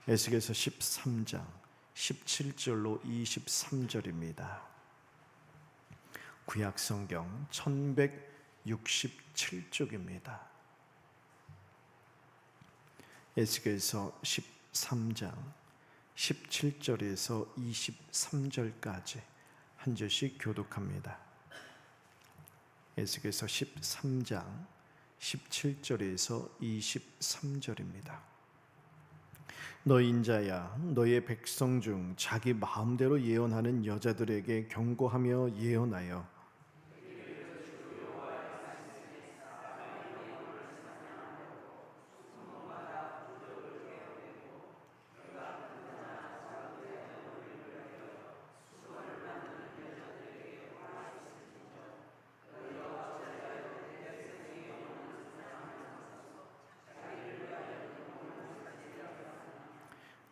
에스겔서 13장 17절로 23절입니다. 구약성경 1167쪽입니다. 에스겔서 13장 17절에서 23절까지 한 절씩 교독합니다. 에스겔서 13장 17절에서 23절입니다. 너희 인자야, 너희의 백성 중 자기 마음대로 예언하는 여자들에게 경고하며 예언하여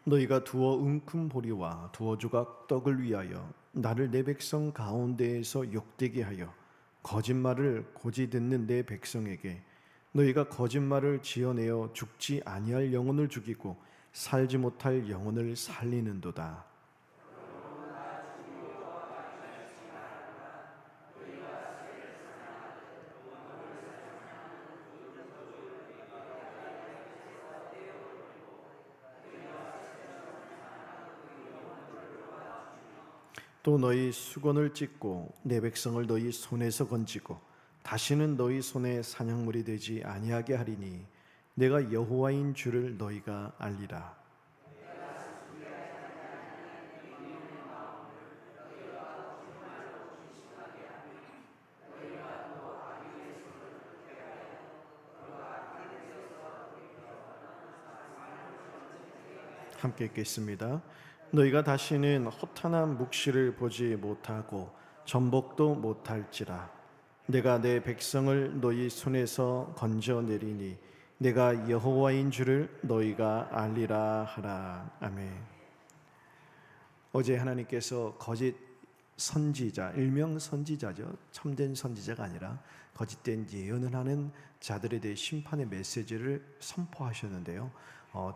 너희가 두어 움큼 보리와 두어 조각 떡을 위하여 나를 내 백성 가운데에서 욕되게 하여 거짓말을 고지 듣는 내 백성에게 너희가 거짓말을 지어내어 죽지 아니할 영혼을 죽이고 살지 못할 영혼을 살리는도다. 또 너희 수건을 찢고 내 백성을 너희 손에서 건지고 다시는 너희 손에 사냥물이 되지 아니하게 하리니 내가 여호와인 줄을 너희가 알리라. 함께 읽겠습니다. 너희가 다시는 허탄한 묵시를 보지 못하고 전복도 못할지라. 내가 내 백성을 너희 손에서 건져내리니 내가 여호와인 줄을 너희가 알리라 하라. 아멘. 어제 하나님께서 거짓 선지자, 일명 선지자죠, 참된 선지자가 아니라 거짓된 예언을 하는 자들에 대해 심판의 메시지를 선포하셨는데요,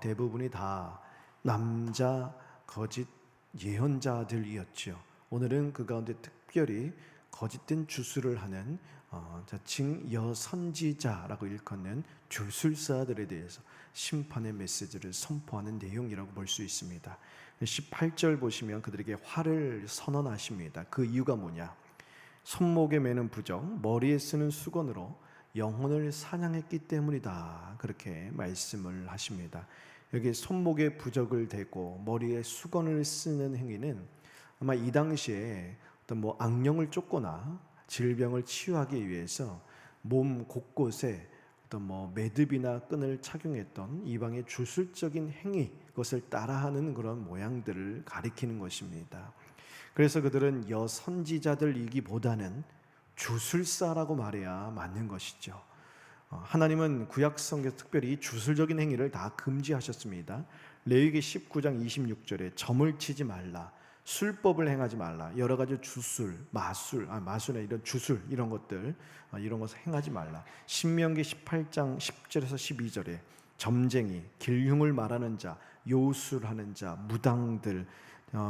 대부분이 다 남자 거짓 예언자들이었죠. 오늘은 그 가운데 특별히 거짓된 주술을 하는 자칭 여선지자라고 일컫는 주술사들에 대해서 심판의 메시지를 선포하는 내용이라고 볼 수 있습니다. 18절 보시면 그들에게 화를 선언하십니다. 그 이유가 뭐냐? 손목에 매는 부적, 머리에 쓰는 수건으로 영혼을 사냥했기 때문이다. 그렇게 말씀을 하십니다. 여기 손목에 부적을 대고 머리에 수건을 쓰는 행위는 아마 이 당시에 어떤 악령을 쫓거나 질병을 치유하기 위해서 몸 곳곳에 어떤 매듭이나 끈을 착용했던 이방의 주술적인 행위, 그것을 따라하는 그런 모양들을 가리키는 것입니다. 그래서 그들은 여선지자들이기보다는 주술사라고 말해야 맞는 것이죠. 하나님은 구약성경에서 특별히 주술적인 행위를 다 금지하셨습니다. 레위기 19장 26절에 점을 치지 말라, 술법을 행하지 말라, 여러 가지 주술, 마술이나 이런 주술 이런 것을 행하지 말라. 신명기 18장 10절에서 12절에 점쟁이, 길흉을 말하는 자, 요술하는 자, 무당들,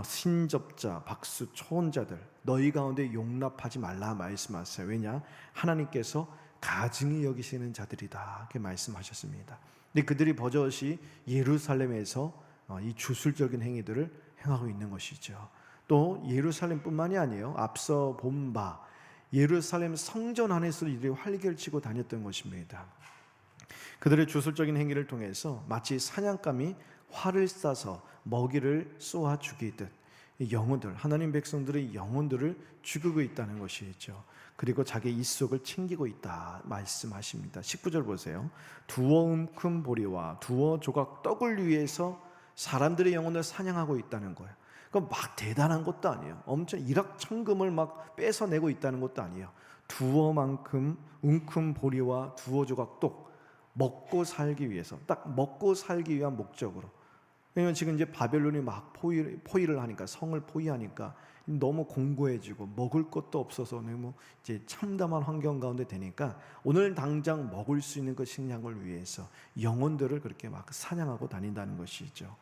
신접자, 박수, 초혼자들 너희 가운데 용납하지 말라 말씀하세요. 왜냐? 하나님께서 가증히 여기시는 자들이다, 이렇게 말씀하셨습니다. 근데 그들이 버젓이 예루살렘에서 이 주술적인 행위들을 행하고 있는 것이죠. 또 예루살렘뿐만이 아니에요. 앞서 본 바 예루살렘 성전 안에서 이들이 활개를 치고 다녔던 것입니다. 그들의 주술적인 행위를 통해서 마치 사냥감이 활을 쏴서 먹이를 쏘아 죽이듯 영혼들, 하나님 백성들의 영혼들을 죽이고 있다는 것이죠. 그리고 자기 입속을 챙기고 있다 말씀하십니다. 19절 보세요. 두어 움큼 보리와 두어 조각 떡을 위해서 사람들의 영혼을 사냥하고 있다는 거예요. 그러니까 막 대단한 것도 아니에요. 엄청 일확천금을 막 뺏어내고 있다는 것도 아니에요. 두어만큼 움큼 보리와 두어 조각 떡, 먹고 살기 위해서, 딱 먹고 살기 위한 목적으로. 왜냐면 지금 이제 바벨론이 막 포위를 하니까, 성을 포위하니까 너무 공고해지고 먹을 것도 없어서 너무 이제 참담한 환경 가운데 되니까 오늘 당장 먹을 수 있는 그 식량을 위해서 영혼들을 그렇게 막 사냥하고 다닌다는 것이죠.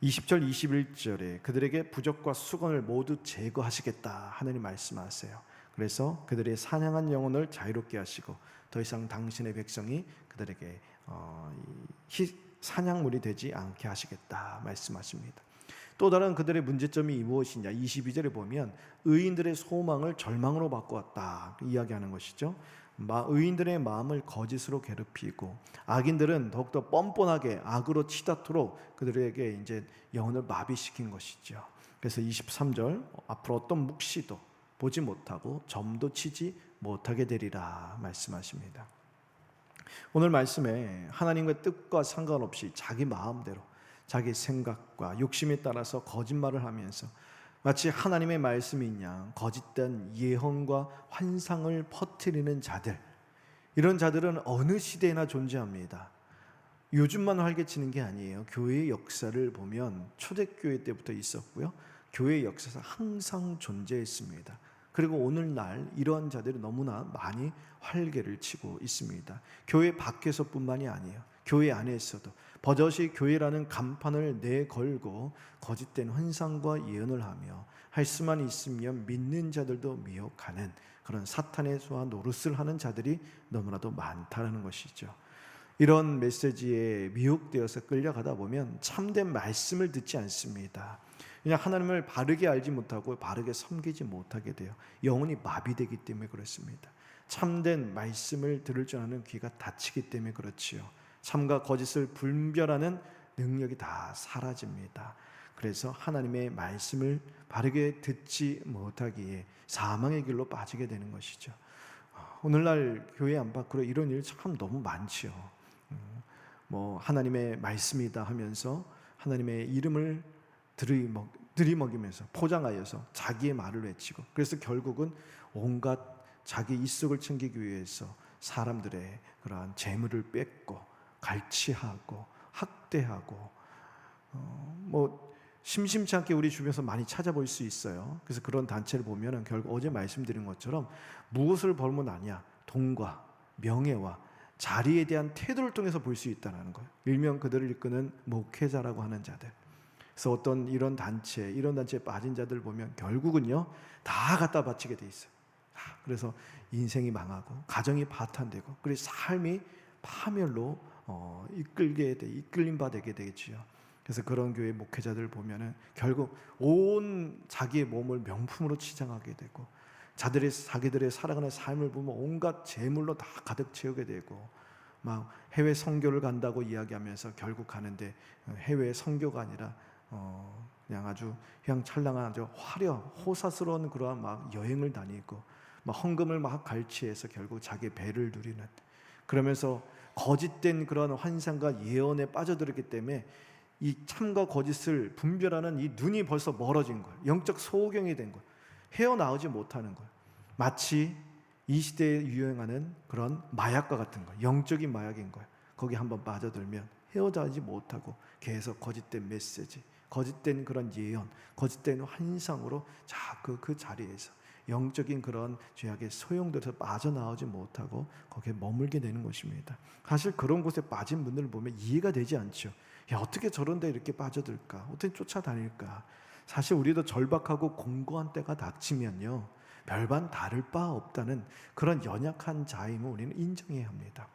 20절 21절에 그들에게 부적과 수건을 모두 제거하시겠다 하느님 말씀하세요. 그래서 그들의 사냥한 영혼을 자유롭게 하시고 더 이상 당신의 백성이 그들에게 사냥물이 되지 않게 하시겠다 말씀하십니다. 또 다른 그들의 문제점이 무엇이냐, 22절에 보면 의인들의 소망을 절망으로 바꾸었다 이야기하는 것이죠. 의인들의 마음을 거짓으로 괴롭히고 악인들은 더욱더 뻔뻔하게 악으로 치닫도록 그들에게 이제 영혼을 마비시킨 것이죠. 그래서 23절 앞으로 어떤 묵시도 보지 못하고 점도 치지 못하게 되리라 말씀하십니다. 오늘 말씀에 하나님의 뜻과 상관없이 자기 마음대로 자기 생각과 욕심에 따라서 거짓말을 하면서 마치 하나님의 말씀인 양 거짓된 예언과 환상을 퍼뜨리는 자들, 이런 자들은 어느 시대에나 존재합니다. 요즘만 활개치는 게 아니에요. 교회의 역사를 보면 초대교회 때부터 있었고요, 교회의 역사에서 항상 존재했습니다. 그리고 오늘날 이러한 자들이 너무나 많이 활개를 치고 있습니다. 교회 밖에서뿐만이 아니에요. 교회 안에서도 버젓이 교회라는 간판을 내걸고 거짓된 환상과 예언을 하며 할 수만 있으면 믿는 자들도 미혹하는 그런 사탄의 수와 노릇을 하는 자들이 너무나도 많다는 것이죠. 이런 메시지에 미혹되어서 끌려가다 보면 참된 말씀을 듣지 않습니다. 그냥 하나님을 바르게 알지 못하고 바르게 섬기지 못하게 돼요. 영혼이 마비되기 때문에 그렇습니다. 참된 말씀을 들을 줄 아는 귀가 닫히기 때문에 그렇지요. 참과 거짓을 분별하는 능력이 다 사라집니다. 그래서 하나님의 말씀을 바르게 듣지 못하기에 사망의 길로 빠지게 되는 것이죠. 오늘날 교회 안팎으로 이런 일 참 너무 많지요. 하나님의 말씀이다 하면서 하나님의 이름을 들이먹이면서 포장하여서 자기의 말을 외치고, 그래서 결국은 온갖 자기 이속을 챙기기 위해서 사람들의 그러한 재물을 뺏고 갈취하고 학대하고 심심치 않게 우리 주변에서 많이 찾아볼 수 있어요. 그래서 그런 단체를 보면 결국 어제 말씀드린 것처럼 무엇을 벌면 아냐, 돈과 명예와 자리에 대한 태도를 통해서 볼 수 있다는 거예요. 일명 그들을 이끄는 목회자라고 하는 자들. 그래서 어떤 이런 단체에 빠진 자들 보면 결국은요 다 갖다 바치게 돼 있어요. 그래서 인생이 망하고 가정이 파탄되고 그래서 삶이 파멸로 이끌림 바 되게 되겠지요. 그래서 그런 교회 목회자들 보면은 결국 온 자기의 몸을 명품으로 치장하게 되고 자기들의 살아가는 삶을 보면 온갖 재물로 다 가득 채우게 되고 막 해외 선교를 간다고 이야기하면서 결국 가는데 해외 선교가 아니라 그냥 아주 휘황찬란한 아주 호사스러운 그러한 막 여행을 다니고 막 헌금을 막 갈취해서 결국 자기 배를 누리는, 그러면서 거짓된 그러한 환상과 예언에 빠져들었기 때문에 이 참과 거짓을 분별하는 이 눈이 벌써 멀어진 거예요. 영적 소경이 된 거예요. 헤어나오지 못하는 거예요. 마치 이 시대에 유행하는 그런 마약과 같은 거예요. 영적인 마약인 거예요. 거기 한번 빠져들면 헤어나오지 못하고 계속 거짓된 메시지, 거짓된 그런 예언, 거짓된 환상으로 자꾸 그 자리에서 영적인 그런 죄악의 소용돌이에서 빠져나오지 못하고 거기에 머물게 되는 것입니다. 사실 그런 곳에 빠진 분들을 보면 이해가 되지 않죠. 야, 어떻게 저런 데 이렇게 빠져들까? 어떻게 쫓아다닐까? 사실 우리도 절박하고 공고한 때가 닥치면요 별반 다를 바 없다는 그런 연약한 자임을 우리는 인정해야 합니다.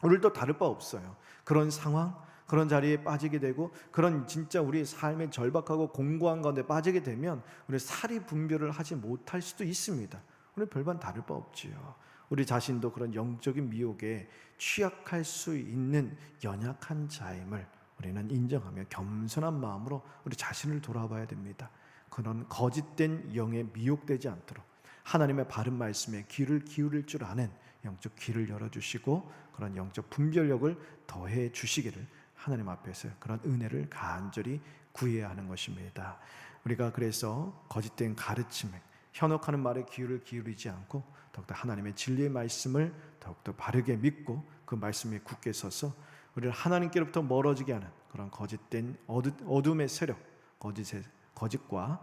우리도 다를 바 없어요. 그런 상황, 그런 자리에 빠지게 되고 그런 진짜 우리의 삶의 절박하고 공고한 가운데 빠지게 되면 우리 사리 분별을 하지 못할 수도 있습니다. 우리 별반 다를 바 없지요. 우리 자신도 그런 영적인 미혹에 취약할 수 있는 연약한 자임을 우리는 인정하며 겸손한 마음으로 우리 자신을 돌아봐야 됩니다. 그런 거짓된 영에 미혹되지 않도록 하나님의 바른 말씀에 귀를 기울일 줄 아는 영적 귀를 열어주시고 그런 영적 분별력을 더해 주시기를 하나님 앞에서 그런 은혜를 간절히 구해야 하는 것입니다. 우리가 그래서 거짓된 가르침에 현혹하는 말에 귀를 기울이지 않고 더욱더 하나님의 진리의 말씀을 더욱더 바르게 믿고 그 말씀에 굳게 서서 우리를 하나님께로부터 멀어지게 하는 그런 거짓된 어둠의 세력, 거짓과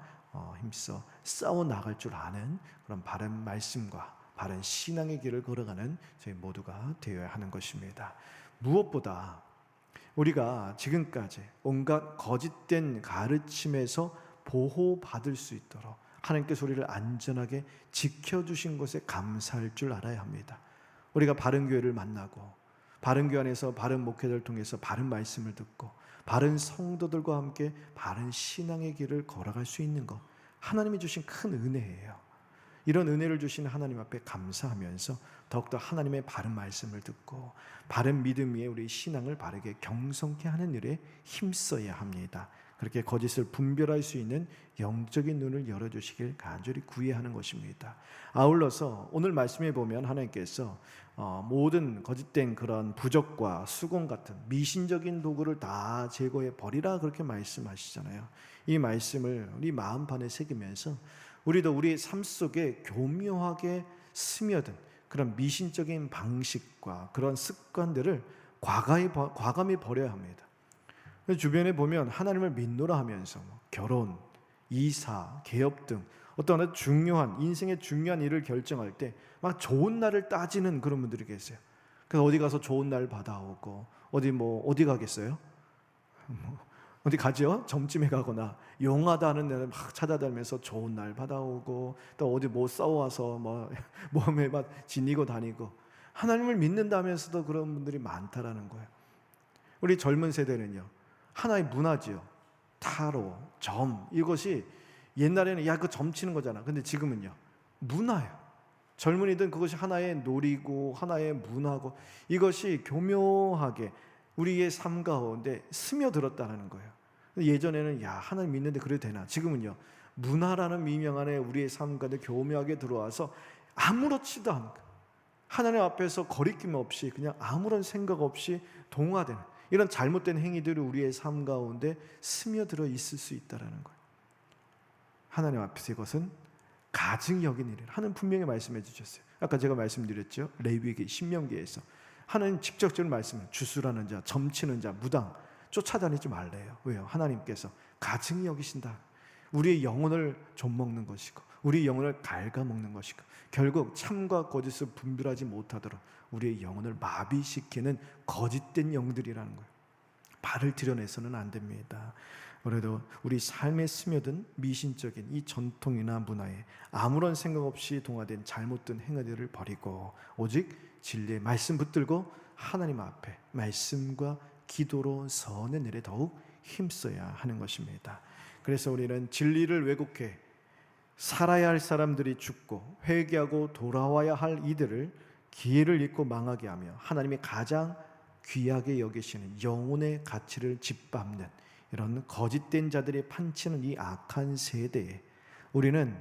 힘써 싸워 나갈 줄 아는 그런 바른 말씀과 바른 신앙의 길을 걸어가는 저희 모두가 되어야 하는 것입니다. 무엇보다 우리가 지금까지 온갖 거짓된 가르침에서 보호받을 수 있도록 하나님께서 우리를 안전하게 지켜주신 것에 감사할 줄 알아야 합니다. 우리가 바른 교회를 만나고 바른 교회 안에서 바른 목회자를 통해서 바른 말씀을 듣고 바른 성도들과 함께 바른 신앙의 길을 걸어갈 수 있는 것, 하나님이 주신 큰 은혜예요. 이런 은혜를 주신 하나님 앞에 감사하면서 더욱더 하나님의 바른 말씀을 듣고 바른 믿음 위에 우리 신앙을 바르게 경성케 하는 일에 힘써야 합니다. 그렇게 거짓을 분별할 수 있는 영적인 눈을 열어주시길 간절히 구애하는 것입니다. 아울러서 오늘 말씀에 보면 하나님께서 모든 거짓된 그런 부적과 수공 같은 미신적인 도구를 다 제거해 버리라 그렇게 말씀하시잖아요. 이 말씀을 우리 마음판에 새기면서 우리도 우리 삶 속에 교묘하게 스며든 그런 미신적인 방식과 그런 습관들을 과감히 버려야 합니다. 주변에 보면 하나님을 믿노라 하면서 결혼, 이사, 개업 등 어떤 중요한 인생의 중요한 일을 결정할 때 막 좋은 날을 따지는 그런 분들이 계세요. 그래서 어디 가서 좋은 날 받아오고 어디 가겠어요? 어디 가죠? 점집에 가거나 용하다 하는 데를 막 찾아다니면서 좋은 날 받아오고 또 어디 싸워와서 몸에 막 지니고 다니고 하나님을 믿는다면서도 그런 분들이 많다라는 거예요. 우리 젊은 세대는요, 하나의 문화지요. 타로, 점, 이것이 옛날에는 그 점 치는 거잖아. 근데 지금은요, 문화예요. 젊은이들은 그것이 하나의 놀이고 하나의 문화고 이것이 교묘하게 우리의 삶 가운데 스며들었다는 거예요. 예전에는 하나님 믿는데 그래도 되나? 지금은요, 문화라는 미명 안에 우리의 삶 가운데 교묘하게 들어와서 아무렇지도 않고 하나님 앞에서 거리낌 없이 그냥 아무런 생각 없이 동화되는 이런 잘못된 행위들이 우리의 삶 가운데 스며들어 있을 수 있다는 거예요. 하나님 앞에서 이것은 가증 여긴 일이에요. 하나님 분명히 말씀해 주셨어요. 아까 제가 말씀드렸죠. 레위기 신명기에서 하나님 직접적으로 말씀을 주술하는 자, 점치는 자, 무당 쫓아다니지 말래요. 왜요? 하나님께서 가증히 여기신다. 우리의 영혼을 좀먹는 것이고 우리의 영혼을 갉아먹는 것이고 결국 참과 거짓을 분별하지 못하도록 우리의 영혼을 마비시키는 거짓된 영들이라는 거예요. 발을 들여내서는 안 됩니다. 그래도 우리 삶에 스며든 미신적인 이 전통이나 문화에 아무런 생각 없이 동화된 잘못된 행위들을 버리고 오직 진리의 말씀 붙들고 하나님 앞에 말씀과 기도로 서는 일에 더욱 힘써야 하는 것입니다. 그래서 우리는 진리를 왜곡해 살아야 할 사람들이 죽고 회개하고 돌아와야 할 이들을 기회를 잃고 망하게 하며 하나님이 가장 귀하게 여기시는 영혼의 가치를 짓밟는 이런 거짓된 자들이 판치는 이 악한 세대에 우리는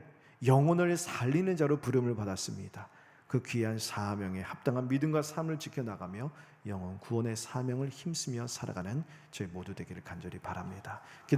영혼을 살리는 자로 부름을 받았습니다. 그 귀한 사명에 합당한 믿음과 삶을 지켜나가며 영혼 구원의 사명을 힘쓰며 살아가는 저희 모두 되기를 간절히 바랍니다.